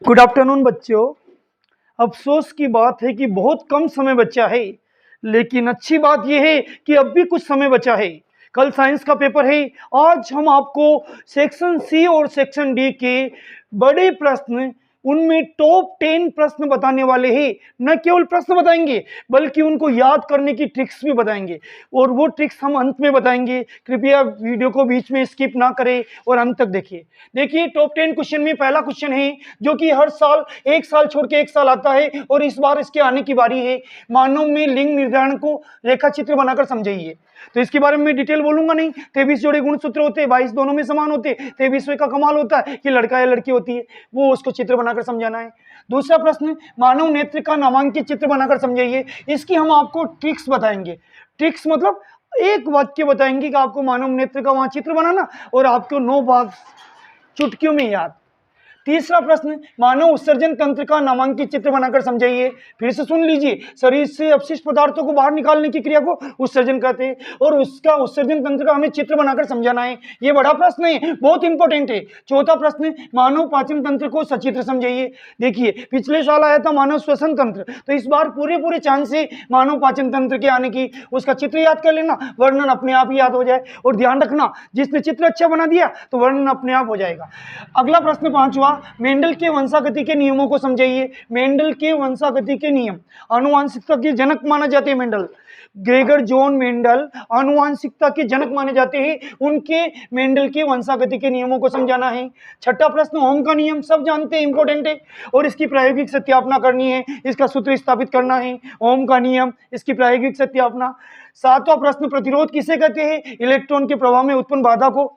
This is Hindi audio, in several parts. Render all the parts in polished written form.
गुड आफ्टरनून बच्चों। अफसोस की बात है कि बहुत कम समय बचा है, लेकिन अच्छी बात यह है कि अब भी कुछ समय बचा है। कल साइंस का पेपर है। आज हम आपको सेक्शन सी और सेक्शन डी के बड़े प्रश्न, उनमें टॉप 10 प्रश्न बताने वाले हैं। न केवल प्रश्न बताएंगे बल्कि उनको याद करने की ट्रिक्स भी बताएंगे, और वो ट्रिक्स हम अंत में बताएंगे। कृपया वीडियो को बीच में स्किप ना करें और अंत तक देखिए। देखिए, टॉप 10 क्वेश्चन में पहला क्वेश्चन है जो कि हर साल एक साल छोड़ के एक साल आता है, और इस बार इसके आने की बारी है। मानव में लिंग निर्धारण को रेखा चित्र बनाकर समझाइए। तो इसके बारे में डिटेल बोलूंगा नहीं। 23 जोड़े गुणसूत्र होते हैं, 22 दोनों में समान होते हैं। 23वें का कमाल होता है कि लड़का या लड़की होती है, वो उसको चित्र बनाकर समझाना है। दूसरा प्रश्न, मानव नेत्र का नामांकित चित्र बनाकर समझाइए। इसकी हम आपको ट्रिक्स बताएंगे। ट्रिक्स मतलब एक वाक्य बताएंगे कि आपको मानव नेत्र का वहां चित्र बनाना, और आपको 9 भाग चुटकियों में याद। तीसरा प्रश्न, मानव उत्सर्जन तंत्र का नामांकित चित्र बनाकर समझाइए। फिर से सुन लीजिए, शरीर से अपशिष्ट पदार्थों को बाहर निकालने की क्रिया को उत्सर्जन कहते हैं, और उसका उत्सर्जन तंत्र का हमें चित्र बनाकर समझाना है। यह बड़ा प्रश्न है, बहुत इंपॉर्टेंट है। चौथा प्रश्न, मानव पाचन तंत्र को सचित्र समझाइए। देखिए, पिछले साल आया था मानव श्वसन तंत्र, तो इस बार पूरे चांस से मानव पाचन तंत्र के आने की। उसका चित्र याद कर लेना, वर्णन अपने आप ही याद हो जाए। और ध्यान रखना, जिसने चित्र अच्छा बना दिया तो वर्णन अपने आप हो जाएगा। अगला प्रश्न, पांचवा, मेंडल के वंशागति के नियमों को समझाइए। मेंडल के वंशागति के नियम, आनुवांशिकता के जनक माना जाते हैं मेंडल। ग्रेगर जॉन मेंडल आनुवांशिकता के जनक माने जाते हैं। उनके मेंडल के वंशागति के नियमों को समझाना है। छठा प्रश्न, ओम का नियम सब जानते हैं, इंपॉर्टेंट है, और इसकी प्रायोगिक सत्यापना करनी है। इसका सूत्र स्थापित करना है। ओम का नियम, इसकी प्रायोगिक सत्यापना। सातवां प्रश्न, प्रतिरोध किसे कहते हैं? इलेक्ट्रॉन के प्रवाह में उत्पन्न बाधा को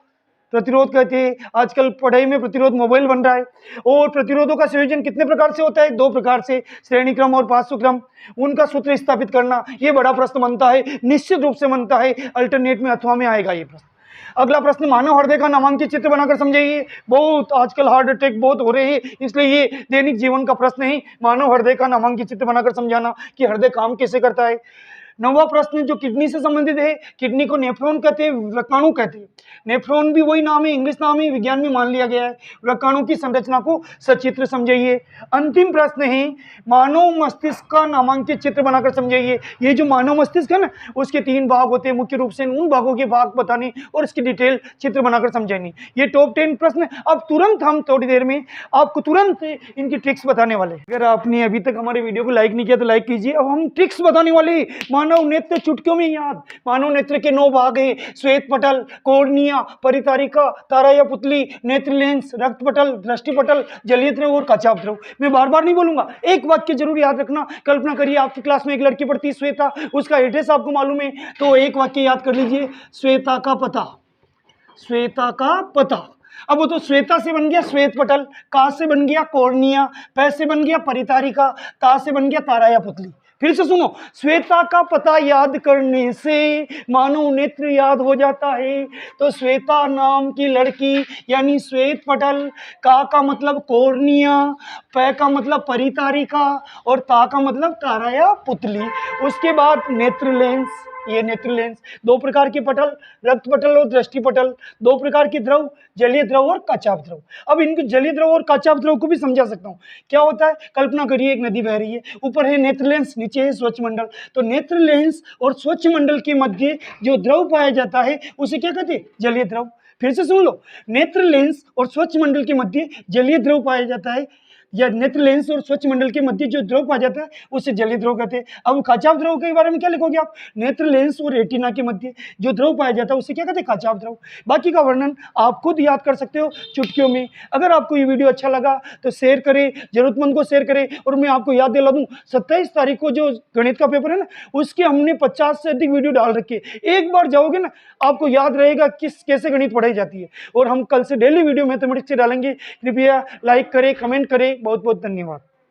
प्रतिरोध कहते हैं। आजकल पढ़ाई में प्रतिरोध मोबाइल बन रहा है। और प्रतिरोधों का संयोजन कितने प्रकार से होता है? 2 प्रकार से, श्रेणी क्रम और पार्श्व क्रम। उनका सूत्र स्थापित करना, यह बड़ा प्रश्न बनता है, निश्चित रूप से बनता है। अल्टरनेट में अथवा में आएगा ये प्रश्न। अगला प्रश्न, मानव हृदय का नामांकित चित्र बनाकर समझाइए। बहुत आजकल हार्ट अटैक बहुत हो रहे हैं, इसलिए ये दैनिक जीवन का प्रश्न है। मानव हृदय का नामांकित चित्र बनाकर समझाना कि हृदय काम कैसे करता है। नौवां प्रश्न जो किडनी से संबंधित है, किडनी को नेफ्रॉन कहते हैं, व्रकाणु कहते हैं। नेफ्रॉन भी वही नाम है, इंग्लिश नाम है, विज्ञान में मान लिया गया है। व्रकाणु की संरचना को सचित्र समझाइए। अंतिम प्रश्न है, मानव मस्तिष्क का नामांकित चित्र बनाकर समझाइए। ये जो मानव मस्तिष्क है ना, उसके 3 भाग होते हैं मुख्य रूप से, उन भागों के भाग बताने और इसकी डिटेल चित्र बनाकर समझानी। ये टॉप 10 प्रश्न। अब तुरंत हम थोड़ी देर में आपको तुरंत इनकी ट्रिक्स बताने वाले। अगर आपने अभी तक हमारे वीडियो को लाइक नहीं किया तो लाइक कीजिए। अब हम ट्रिक्स बताने वाले। मानव नेत्र चुटकियों में याद। मानव नेत्र के 9 भाग है, श्वेत पटल, कॉर्निया, परितारिका, तारा या पुतली, नेत्र लेंस, रक्त पटल, दृष्टि पटल, जलीय द्रव और कचाप द्रव। मैं बार बार नहीं बोलूंगा, एक वाक्य जरूर याद रखना। कल्पना करिए आपकी क्लास में एक लड़की पढ़ती है श्वेता, उसका एड्रेस आपको मालूम है, तो एक वाक्य याद कर लीजिए, श्वेता का पता। श्वेता का पता। अब वो तो श्वेता से बन गया श्वेत पटल, का से बन गया कॉर्निया, पै से बन गया परितारिका, ता से बन गया तारा या पुतली। फिर से सुनो, श्वेता का पता याद करने से मानव नेत्र याद हो जाता है। तो श्वेता नाम की लड़की यानी श्वेत पटल, का मतलब कॉर्निया, पै का मतलब परितारिका, और ता का मतलब तारा या पुतली। उसके बाद नेत्र लेंस, ये नेत्र लेंस। 2 प्रकार के पटल, रक्त पटल और दृष्टि पटल। 2 प्रकार के द्रव, जलीय द्रव और कचाप द्रव। अब इनको जलीय द्रव और कचाप द्रव को भी समझा सकता हूँ। क्या होता है? कल्पना करिए एक नदी बह रही है, ऊपर है नेत्र लेंस, नीचे है स्वच्छ मंडल। तो नेत्र लेंस और स्वच्छ मंडल के मध्य जो द्रव पाया जाता है उसे क्या कहते हैं? जलीय द्रव। फिर से सुन लो, नेत्र लेंस और स्वच्छ मंडल के मध्य जलीय द्रव पाया जाता है, या नेत्र लेंस और स्वच्छ मंडल के मध्य जो द्रव पाया जाता है उसे जलीय द्रव कहते हैं। अब कचाप द्रव के बारे में क्या लिखोगे आप? नेत्र लेंस और रेटिना के मध्य जो द्रव पाया जाता है उसे क्या कहते हैं? कचाप द्रव। बाकी का वर्णन आप खुद याद कर सकते हो चुटकियों में। अगर आपको ये वीडियो अच्छा लगा तो शेयर करें, जरूरतमंद को शेयर करें। और मैं आपको याद दिला दूं, 27 तारीख को जो गणित का पेपर है ना, उसके हमने 50 से अधिक वीडियो डाल रखे। एक बार जाओगे ना, आपको याद रहेगा कैसे गणित पढ़ाई जाती है। और हम कल से डेली वीडियो मैथमेटिक्स से डालेंगे। कृपया लाइक करें, कमेंट करें। बहुत बहुत धन्यवाद।